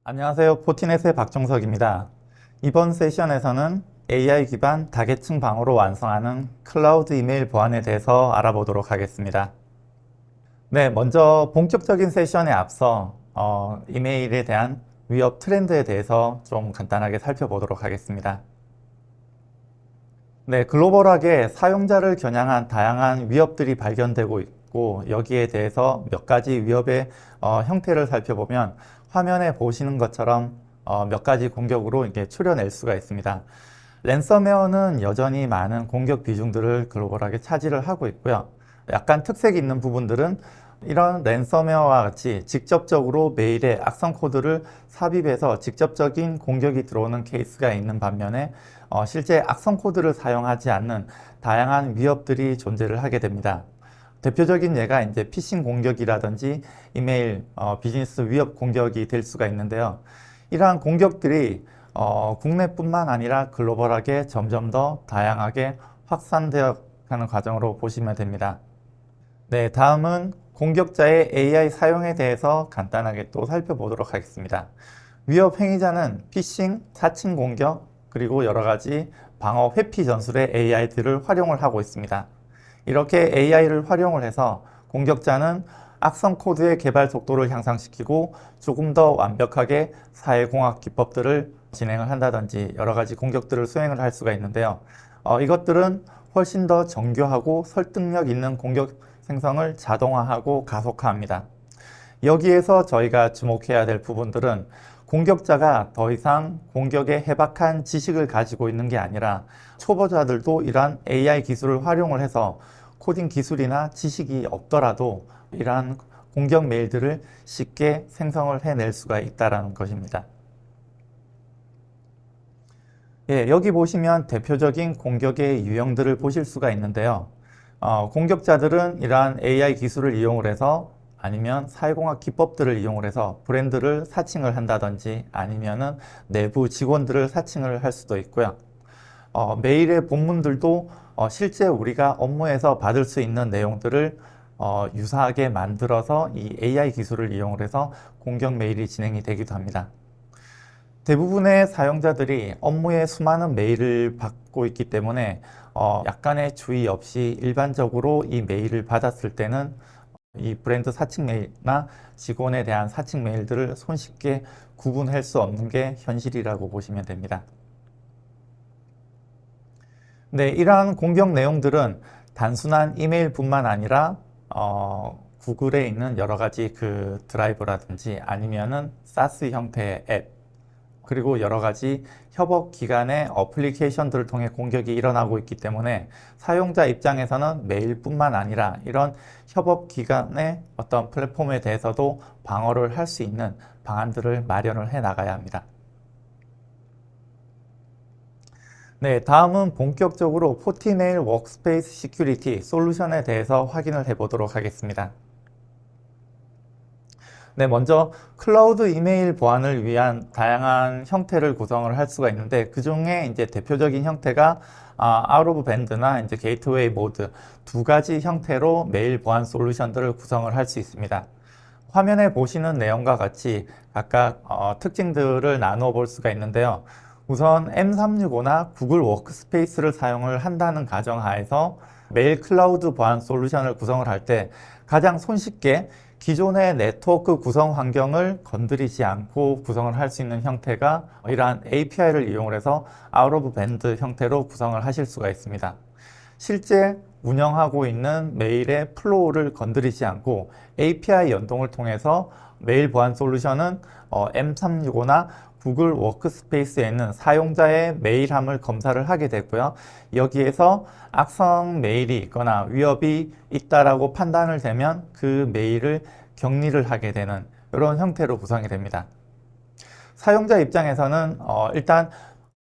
안녕하세요. 포티넷의 박종석입니다. 이번 세션에서는 AI 기반 다계층 방어로 완성하는 클라우드 이메일 보안에 대해서 알아보도록 하겠습니다. 네, 먼저 본격적인 세션에 앞서 이메일에 대한 위협 트렌드에 대해서 좀 간단하게 살펴보도록 하겠습니다. 네, 글로벌하게 사용자를 겨냥한 다양한 위협들이 발견되고 있고 여기에 대해서 몇 가지 위협의 형태를 살펴보면 화면에 보시는 것처럼 몇 가지 공격으로 이렇게 추려낼 수가 있습니다. 랜섬웨어는 여전히 많은 공격 비중들을 글로벌하게 차지를 하고 있고요. 약간 특색이 있는 부분들은 이런 랜섬웨어와 같이 직접적으로 메일에 악성 코드를 삽입해서 직접적인 공격이 들어오는 케이스가 있는 반면에 실제 악성 코드를 사용하지 않는 다양한 위협들이 존재를 하게 됩니다. 대표적인 예가 이제 피싱 공격이라든지 이메일 비즈니스 위협 공격이 될 수가 있는데요. 이러한 공격들이 국내뿐만 아니라 글로벌하게 점점 더 다양하게 확산되어 가는 과정으로 보시면 됩니다. 네, 다음은 공격자의 AI 사용에 대해서 간단하게 또 살펴보도록 하겠습니다. 위협 행위자는 피싱, 사칭 공격, 그리고 여러 가지 방어 회피 전술의 AI들을 활용을 하고 있습니다. 이렇게 AI를 활용을 해서 공격자는 악성 코드의 개발 속도를 향상시키고 조금 더 완벽하게 사회공학 기법들을 진행을 한다든지 여러 가지 공격들을 수행을 할 수가 있는데요. 이것들은 훨씬 더 정교하고 설득력 있는 공격 생성을 자동화하고 가속화합니다. 여기에서 저희가 주목해야 될 부분들은 공격자가 더 이상 공격에 해박한 지식을 가지고 있는 게 아니라 초보자들도 이러한 AI 기술을 활용을 해서 코딩 기술이나 지식이 없더라도 이러한 공격 메일들을 쉽게 생성을 해낼 수가 있다는 것입니다. 예, 여기 보시면 대표적인 공격의 유형들을 보실 수가 있는데요. 공격자들은 이러한 AI 기술을 이용을 해서 아니면 사회공학 기법들을 이용을 해서 브랜드를 사칭을 한다든지 아니면은 내부 직원들을 사칭을 할 수도 있고요. 메일의 본문들도 실제 우리가 업무에서 받을 수 있는 내용들을 유사하게 만들어서 이 AI 기술을 이용을 해서 공격 메일이 진행이 되기도 합니다. 대부분의 사용자들이 업무에 수많은 메일을 받고 있기 때문에 약간의 주의 없이 일반적으로 이 메일을 받았을 때는 이 브랜드 사칭 메일이나 직원에 대한 사칭 메일들을 손쉽게 구분할 수 없는 게 현실이라고 보시면 됩니다. 네, 이러한 공격 내용들은 단순한 이메일뿐만 아니라 구글에 있는 여러 가지 그 드라이브라든지 아니면은 사스 형태의 앱 그리고 여러 가지 협업 기관의 어플리케이션들을 통해 공격이 일어나고 있기 때문에 사용자 입장에서는 메일뿐만 아니라 이런 협업 기관의 어떤 플랫폼에 대해서도 방어를 할 수 있는 방안들을 마련을 해 나가야 합니다. 네, 다음은 본격적으로 포티메일 워크스페이스 시큐리티 솔루션에 대해서 확인을 해 보도록 하겠습니다. 네, 먼저 클라우드 이메일 보안을 위한 다양한 형태를 구성을 할 수가 있는데 그 중에 이제 대표적인 형태가 아웃 오브 밴드나 이제 게이트웨이 모드 두 가지 형태로 메일 보안 솔루션들을 구성을 할 수 있습니다. 화면에 보시는 내용과 같이 각각 특징들을 나누어 볼 수가 있는데요. 우선 M365나 구글 워크스페이스를 사용을 한다는 가정하에서 메일 클라우드 보안 솔루션을 구성을 할 때 가장 손쉽게 기존의 네트워크 구성 환경을 건드리지 않고 구성을 할 수 있는 형태가 이러한 API를 이용을 해서 아웃 오브 밴드 형태로 구성을 하실 수가 있습니다. 실제 운영하고 있는 메일의 플로우를 건드리지 않고 API 연동을 통해서 메일 보안 솔루션은 M365나 구글 워크스페이스에 있는 사용자의 메일함을 검사를 하게 되고요. 여기에서 악성 메일이 있거나 위협이 있다라고 판단을 되면 그 메일을 격리를 하게 되는 이런 형태로 구성이 됩니다. 사용자 입장에서는 일단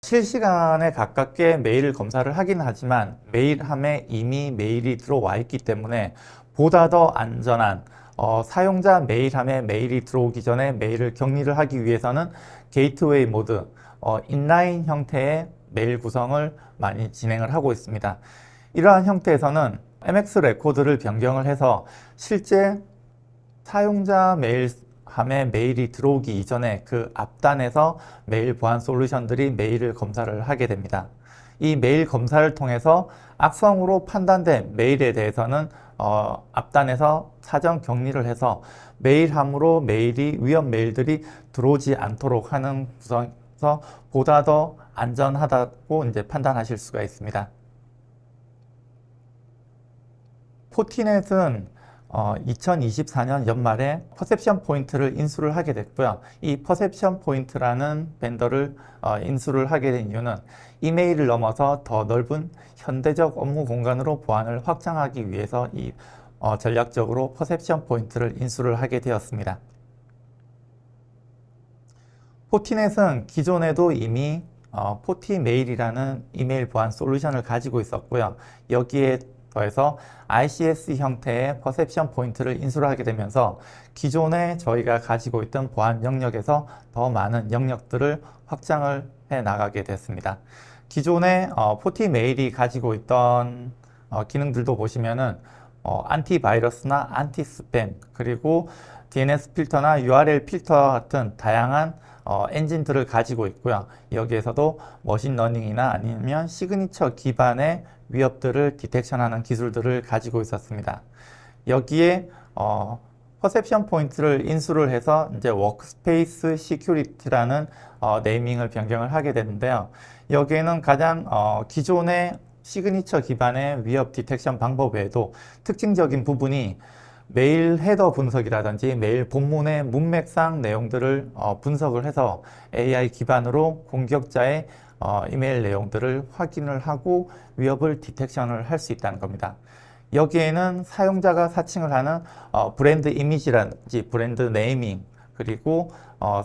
실시간에 가깝게 메일을 검사를 하긴 하지만 메일함에 이미 메일이 들어와 있기 때문에 보다 더 안전한 사용자 메일함에 메일이 들어오기 전에 메일을 격리를 하기 위해서는 게이트웨이 모드, 인라인 형태의 메일 구성을 많이 진행을 하고 있습니다. 이러한 형태에서는 MX 레코드를 변경을 해서 실제 사용자 메일 밤에 메일이 들어오기 이전에 그 앞단에서 메일 보안 솔루션들이 메일을 검사를 하게 됩니다. 이 메일 검사를 통해서 악성으로 판단된 메일에 대해서는 앞단에서 사전 격리를 해서 메일함으로 위험 메일들이 들어오지 않도록 하는 구성에서 보다 더 안전하다고 이제 판단하실 수가 있습니다. 포티넷은 2024년 연말에 퍼셉션 포인트를 인수를 하게 됐고요. 이 퍼셉션 포인트라는 벤더를 인수를 하게 된 이유는 이메일을 넘어서 더 넓은 현대적 업무 공간으로 보안을 확장하기 위해서 전략적으로 퍼셉션 포인트를 인수를 하게 되었습니다. 포티넷은 기존에도 이미 포티메일이라는 이메일 보안 솔루션을 가지고 있었고요. 여기에 더해서 ICS 형태의 퍼셉션 포인트를 인수를 하게 되면서 기존에 저희가 가지고 있던 보안 영역에서 더 많은 영역들을 확장을 해 나가게 됐습니다. 기존에 포티메일이 가지고 있던 기능들도 보시면은 안티바이러스나 안티스팸 그리고 DNS 필터나 URL 필터 같은 다양한 엔진들을 가지고 있고요. 여기에서도 머신러닝이나 아니면 시그니처 기반의 위협들을 디텍션하는 기술들을 가지고 있었습니다. 여기에 퍼셉션 포인트를 인수를 해서 이제 워크스페이스 시큐리티라는 네이밍을 변경을 하게 되는데요. 여기에는 가장 기존의 시그니처 기반의 위협 디텍션 방법 외에도 특징적인 부분이 메일 헤더 분석이라든지 메일 본문의 문맥상 내용들을 분석을 해서 AI 기반으로 공격자의 이메일 내용들을 확인을 하고 위협을 디텍션을 할 수 있다는 겁니다. 여기에는 사용자가 사칭을 하는 브랜드 이미지라든지 브랜드 네이밍 그리고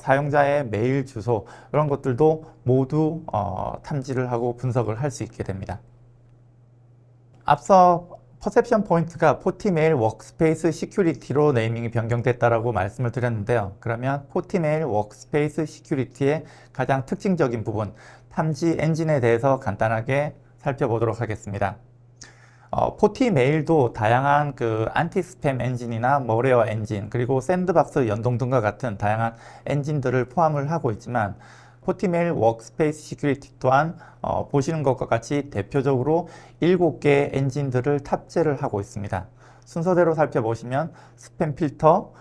사용자의 메일 주소 이런 것들도 모두 탐지를 하고 분석을 할 수 있게 됩니다. 앞서 퍼셉션 포인트가 포티메일 워크스페이스 시큐리티로 네이밍이 변경됐다라고 말씀을 드렸는데요. 그러면 포티메일 워크스페이스 시큐리티의 가장 특징적인 부분, 탐지 엔진에 대해서 간단하게 살펴보도록 하겠습니다. 포티메일도 다양한 그 안티스팸 엔진이나 머레어 엔진, 그리고 샌드박스 연동 등과 같은 다양한 엔진들을 포함을 하고 있지만 포티메일 워크스페이스 시큐리티 또한 보시는 것과 같이 대표적으로 7개의 엔진들을 탑재를 하고 있습니다. 순서대로 살펴보시면 스팸 필터,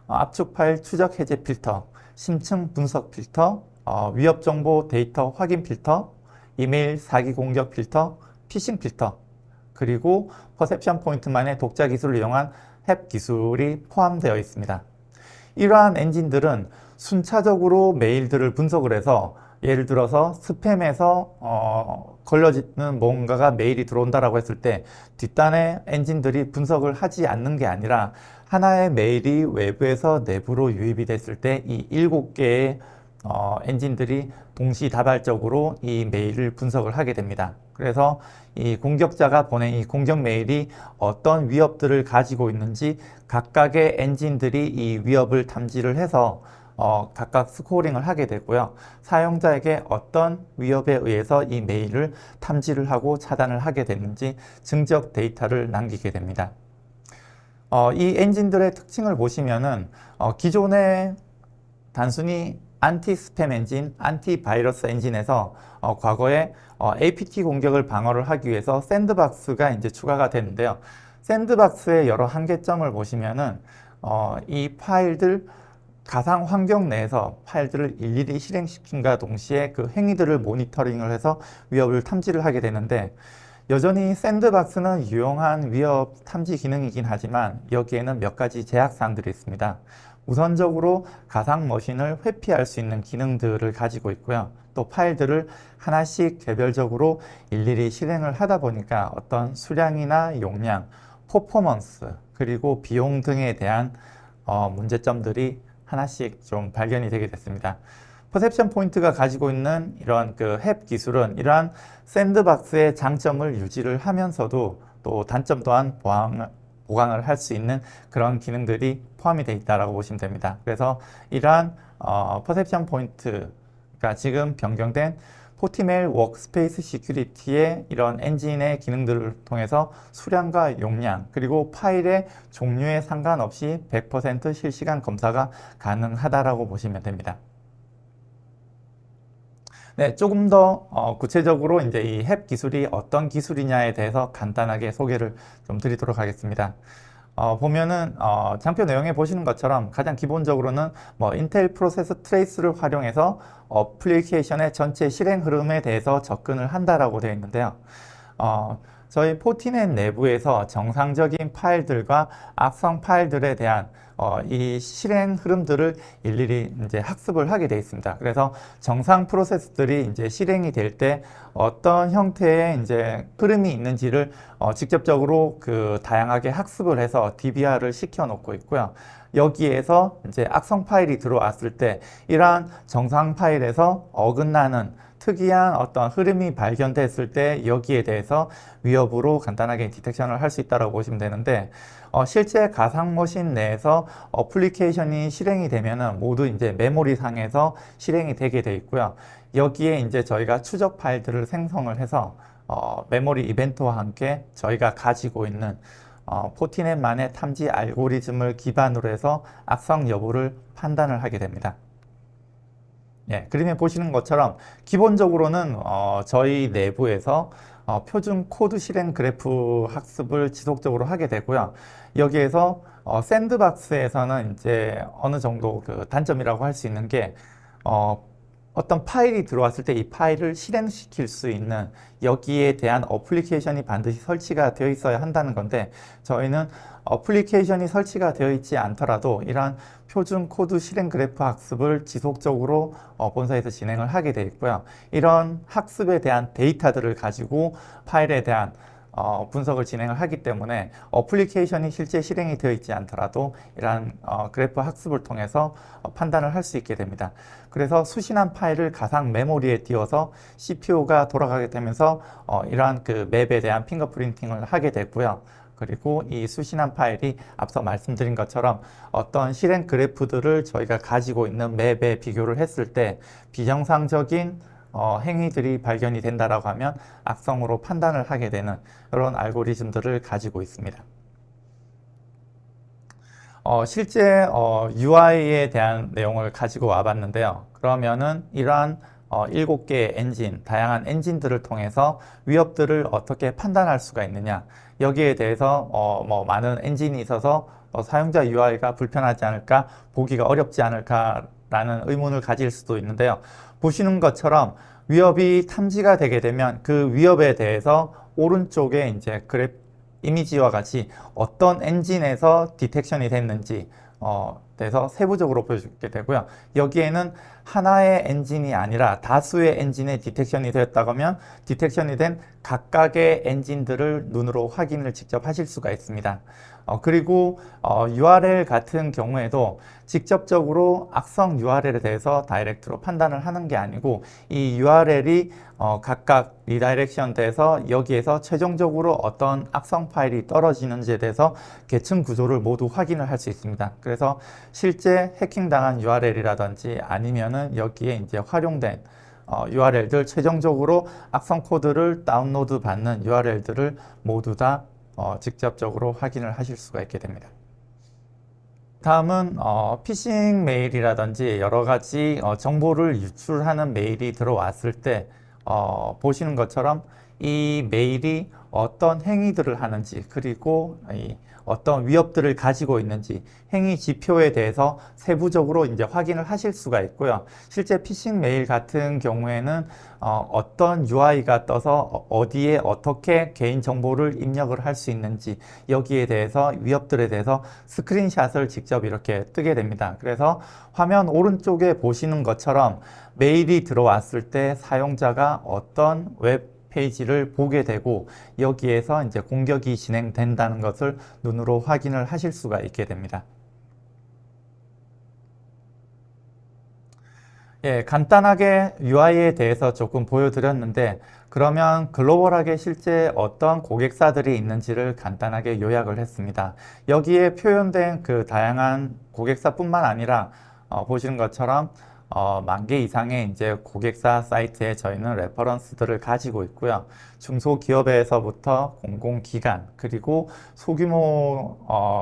압축 파일 추적 해제 필터, 심층 분석 필터, 위협 정보 데이터 확인 필터, 이메일 사기 공격 필터, 피싱 필터, 그리고 퍼셉션 포인트만의 독자 기술을 이용한 햅 기술이 포함되어 있습니다. 이러한 엔진들은 순차적으로 메일들을 분석을 해서 예를 들어서 스팸에서 걸려지는 뭔가가 메일이 들어온다라고 했을 때 뒷단의 엔진들이 분석을 하지 않는 게 아니라 하나의 메일이 외부에서 내부로 유입이 됐을 때 이 7개의 엔진들이 동시다발적으로 이 메일을 분석을 하게 됩니다. 그래서 이 공격자가 보낸 이 공격 메일이 어떤 위협들을 가지고 있는지 각각의 엔진들이 이 위협을 탐지를 해서 각각 스코어링을 하게 되고요. 사용자에게 어떤 위협에 의해서 이 메일을 탐지를 하고 차단을 하게 됐는지 증적 데이터를 남기게 됩니다. 이 엔진들의 특징을 보시면은 기존에 단순히 안티 스팸 엔진, 안티 바이러스 엔진에서 과거에 APT 공격을 방어를 하기 위해서 샌드박스가 이제 추가가 되는데요. 샌드박스의 여러 한계점을 보시면은 이 파일들 가상 환경 내에서 파일들을 일일이 실행시킨과 동시에 그 행위들을 모니터링을 해서 위협을 탐지를 하게 되는데 여전히 샌드박스는 유용한 위협 탐지 기능이긴 하지만 여기에는 몇 가지 제약사항들이 있습니다. 우선적으로 가상 머신을 회피할 수 있는 기능들을 가지고 있고요. 또 파일들을 하나씩 개별적으로 일일이 실행을 하다 보니까 어떤 수량이나 용량, 퍼포먼스, 그리고 비용 등에 대한 문제점들이 하나씩 좀 발견이 되게 됐습니다. 퍼셉션 포인트가 가지고 있는 이런 그 햅 기술은 이러한 샌드박스의 장점을 유지를 하면서도 또 단점 또한 보강을 할 수 있는 그런 기능들이 포함이 되어 있다고 보시면 됩니다. 그래서 이러한 퍼셉션 포인트, 그러니까 지금 변경된 포티메일 워크스페이스 시큐리티의 이런 엔진의 기능들을 통해서 수량과 용량 그리고 파일의 종류에 상관없이 100% 실시간 검사가 가능하다라고 보시면 됩니다. 네, 조금 더 구체적으로 이제 이 햅 기술이 어떤 기술이냐에 대해서 간단하게 소개를 좀 드리도록 하겠습니다. 보면은 장표 내용에 보시는 것처럼 가장 기본적으로는 뭐 인텔 프로세서 트레이스를 활용해서 어플리케이션의 전체 실행 흐름에 대해서 접근을 한다라고 되어 있는데요. 저희 포티넷 내부에서 정상적인 파일들과 악성 파일들에 대한 이 실행 흐름들을 일일이 이제 학습을 하게 되어 있습니다. 그래서 정상 프로세스들이 이제 실행이 될 때 어떤 형태의 이제 흐름이 있는지를 직접적으로 그 다양하게 학습을 해서 DBR을 시켜 놓고 있고요. 여기에서 이제 악성 파일이 들어왔을 때 이러한 정상 파일에서 어긋나는 특이한 어떤 흐름이 발견됐을 때 여기에 대해서 위협으로 간단하게 디텍션을 할 수 있다고 보시면 되는데 실제 가상 머신 내에서 어플리케이션이 실행이 되면은 모두 이제 메모리 상에서 실행이 되게 돼 있고요. 여기에 이제 저희가 추적 파일들을 생성을 해서 메모리 이벤트와 함께 저희가 가지고 있는 포티넷만의 탐지 알고리즘을 기반으로 해서 악성 여부를 판단을 하게 됩니다. 예, 그림에 보시는 것처럼 기본적으로는 저희 내부에서 표준 코드 실행 그래프 학습을 지속적으로 하게 되고요. 여기에서 샌드박스에서는 이제 어느 정도 그 단점이라고 할 수 있는 게 어떤 파일이 들어왔을 때 이 파일을 실행시킬 수 있는 여기에 대한 어플리케이션이 반드시 설치가 되어 있어야 한다는 건데 저희는 어플리케이션이 설치가 되어 있지 않더라도 이러한 표준 코드 실행 그래프 학습을 지속적으로 본사에서 진행을 하게 되어 있고요. 이런 학습에 대한 데이터들을 가지고 파일에 대한 분석을 진행을 하기 때문에 어플리케이션이 실제 실행이 되어 있지 않더라도 이러한 그래프 학습을 통해서 판단을 할 수 있게 됩니다. 그래서 수신한 파일을 가상 메모리에 띄워서 CPU가 돌아가게 되면서 이러한 그 맵에 대한 핑거프린팅을 하게 되고요. 그리고 이 수신한 파일이 앞서 말씀드린 것처럼 어떤 실행 그래프들을 저희가 가지고 있는 맵에 비교를 했을 때 비정상적인 행위들이 발견이 된다라고 하면 악성으로 판단을 하게 되는 이런 알고리즘들을 가지고 있습니다. 실제 UI에 대한 내용을 가지고 와봤는데요. 그러면은 이러한 7개의 엔진, 다양한 엔진들을 통해서 위협들을 어떻게 판단할 수가 있느냐. 여기에 대해서 뭐 많은 엔진이 있어서 사용자 UI가 불편하지 않을까, 보기가 어렵지 않을까라는 의문을 가질 수도 있는데요. 보시는 것처럼 위협이 탐지가 되게 되면 그 위협에 대해서 오른쪽에 이제 그래프 이미지와 같이 어떤 엔진에서 디텍션이 됐는지 대해서 세부적으로 보여주게 되고요. 여기에는 하나의 엔진이 아니라 다수의 엔진의 디텍션이 되었다고 하면 디텍션이 된 각각의 엔진들을 눈으로 확인을 직접 하실 수가 있습니다. 그리고 URL 같은 경우에도 직접적으로 악성 URL에 대해서 다이렉트로 판단을 하는 게 아니고 이 URL이 각각 리다이렉션 돼서 여기에서 최종적으로 어떤 악성 파일이 떨어지는지에 대해서 계층 구조를 모두 확인을 할 수 있습니다. 그래서 실제 해킹당한 URL이라든지 아니면은 여기에 이제 활용된 URL들 최종적으로 악성 코드를 다운로드 받는 URL들을 모두 다 직접적으로 확인을 하실 수가 있게 됩니다. 다음은 피싱 메일이라든지 여러 가지 정보를 유출하는 메일이 들어왔을 때 보시는 것처럼 이 메일이 어떤 행위들을 하는지 그리고 어떤 위협들을 가지고 있는지 행위 지표에 대해서 세부적으로 이제 확인을 하실 수가 있고요. 실제 피싱 메일 같은 경우에는 어떤 UI가 떠서 어디에 어떻게 개인 정보를 입력을 할 수 있는지 여기에 대해서 위협들에 대해서 스크린샷을 직접 이렇게 뜨게 됩니다. 그래서 화면 오른쪽에 보시는 것처럼 메일이 들어왔을 때 사용자가 어떤 웹 페이지를 보게 되고 여기에서 이제 공격이 진행된다는 것을 눈으로 확인을 하실 수가 있게 됩니다. 예, 간단하게 UI에 대해서 조금 보여드렸는데 그러면 글로벌하게 실제 어떤 고객사들이 있는지를 간단하게 요약을 했습니다. 여기에 표현된 그 다양한 고객사뿐만 아니라 보시는 것처럼 만 개 이상의 이제 고객사 사이트에 저희는 레퍼런스들을 가지고 있고요. 중소기업에서부터 공공기관, 그리고 소규모부터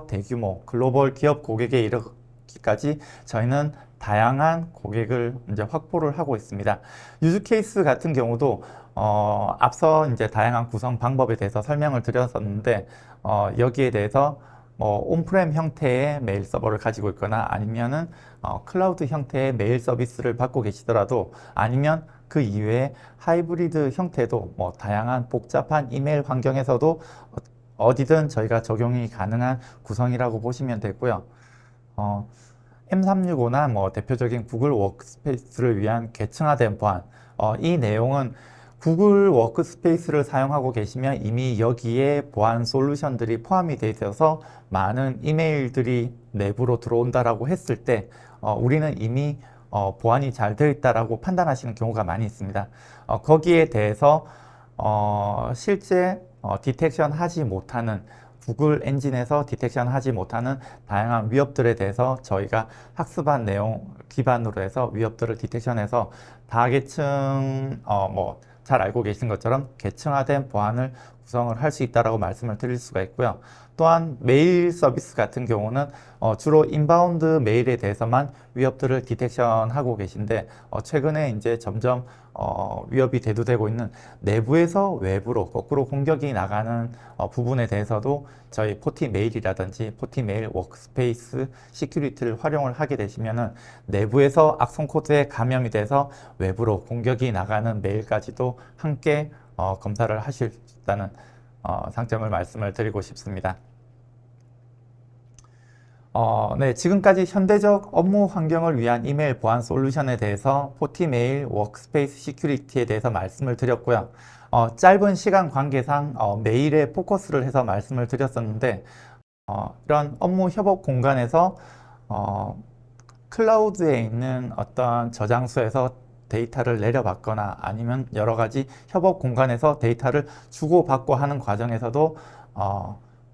대규모 글로벌 기업 고객에 이르기까지 저희는 다양한 고객을 이제 확보를 하고 있습니다. 유즈 케이스 같은 경우도 앞서 이제 다양한 구성 방법에 대해서 설명을 드렸었는데 여기에 대해서 온프렘 형태의 메일 서버를 가지고 있거나 아니면은 클라우드 형태의 메일 서비스를 받고 계시더라도 아니면 그 이외에 하이브리드 형태도 다양한 복잡한 이메일 환경에서도 어디든 저희가 적용이 가능한 구성이라고 보시면 되고요. M365나 대표적인 구글 워크스페이스를 위한 계층화된 보안, 이 내용은 구글 워크스페이스를 사용하고 계시면 이미 여기에 보안 솔루션들이 포함이 되어 있어서 많은 이메일들이 내부로 들어온다라고 했을 때 우리는 이미 보안이 잘 되어 있다라고 판단하시는 경우가 많이 있습니다. 거기에 대해서 실제 디텍션 하지 못하는 구글 엔진에서 디텍션 하지 못하는 다양한 위협들에 대해서 저희가 학습한 내용 기반으로 해서 위협들을 디텍션해서 다계층 잘 알고 계신 것처럼 계층화된 보안을 구성을 할 수 있다라고 말씀을 드릴 수가 있고요. 또한 메일 서비스 같은 경우는 주로 인바운드 메일에 대해서만 위협들을 디텍션하고 계신데 최근에 이제 점점 위협이 대두되고 있는 내부에서 외부로 거꾸로 공격이 나가는 부분에 대해서도 저희 포티메일이라든지 포티메일 워크스페이스 시큐리티를 활용을 하게 되시면은 내부에서 악성 코드에 감염이 돼서 외부로 공격이 나가는 메일까지도 함께 검사를 하실 수 있다는 장점을 말씀을 드리고 싶습니다. 네, 지금까지 현대적 업무 환경을 위한 이메일 보안 솔루션에 대해서 포티메일 워크스페이스 시큐리티에 대해서 말씀을 드렸고요. 짧은 시간 관계상 메일에 포커스를 해서 말씀을 드렸었는데 이런 업무 협업 공간에서 클라우드에 있는 어떤 저장소에서 데이터를 내려받거나 아니면 여러 가지 협업 공간에서 데이터를 주고받고 하는 과정에서도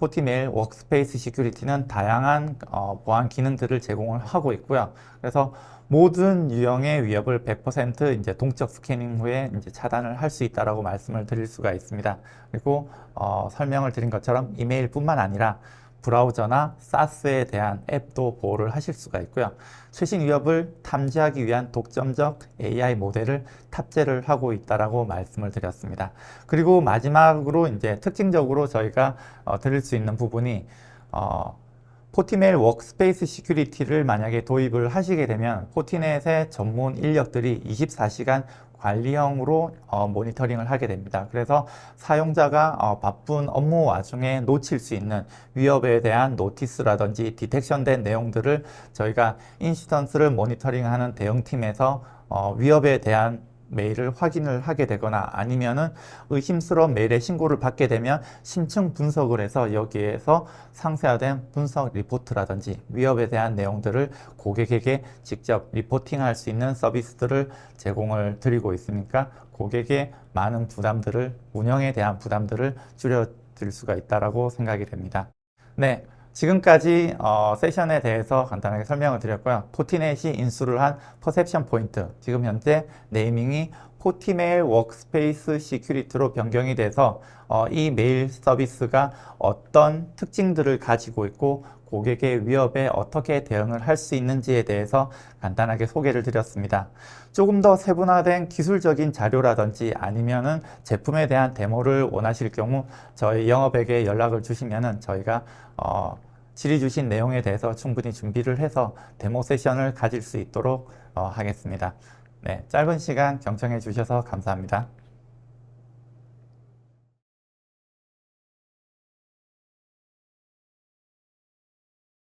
포티메일 워크스페이스 시큐리티는 다양한 보안 기능들을 제공을 하고 있고요. 그래서 모든 유형의 위협을 100% 이제 동적 스캐닝 후에 이제 차단을 할 수 있다라고 말씀을 드릴 수가 있습니다. 그리고 설명을 드린 것처럼 이메일뿐만 아니라 브라우저나 사스에 대한 앱도 보호를 하실 수가 있고요. 최신 위협을 탐지하기 위한 독점적 AI 모델을 탑재를 하고 있다라고 말씀을 드렸습니다. 그리고 마지막으로 이제 특징적으로 저희가 드릴 수 있는 부분이 포티메일 워크스페이스 시큐리티를 만약에 도입을 하시게 되면 포티넷의 전문 인력들이 24시간 관리형으로 모니터링을 하게 됩니다. 그래서 사용자가 바쁜 업무 와중에 놓칠 수 있는 위협에 대한 노티스라든지 디텍션된 내용들을 저희가 인시던스를 모니터링하는 대응팀에서 위협에 대한 메일을 확인을 하게 되거나 아니면은 의심스러운 메일의 신고를 받게 되면 심층 분석을 해서 여기에서 상세화된 분석 리포트라든지 위협에 대한 내용들을 고객에게 직접 리포팅할 수 있는 서비스들을 제공을 드리고 있으니까 고객의 많은 부담들을 운영에 대한 부담들을 줄여드릴 수가 있다라고 생각이 됩니다. 네. 지금까지 세션에 대해서 간단하게 설명을 드렸고요. 포티넷이 인수를 한 퍼셉션 포인트, 지금 현재 네이밍이 포티메일 워크스페이스 시큐리티로 변경이 돼서 이 메일 서비스가 어떤 특징들을 가지고 있고 고객의 위협에 어떻게 대응을 할 수 있는지에 대해서 간단하게 소개를 드렸습니다. 조금 더 세분화된 기술적인 자료라든지 아니면은 제품에 대한 데모를 원하실 경우 저희 영업에게 연락을 주시면은 저희가 질의 주신 내용에 대해서 충분히 준비를 해서 데모 세션을 가질 수 있도록 하겠습니다. 네, 짧은 시간 경청해 주셔서 감사합니다.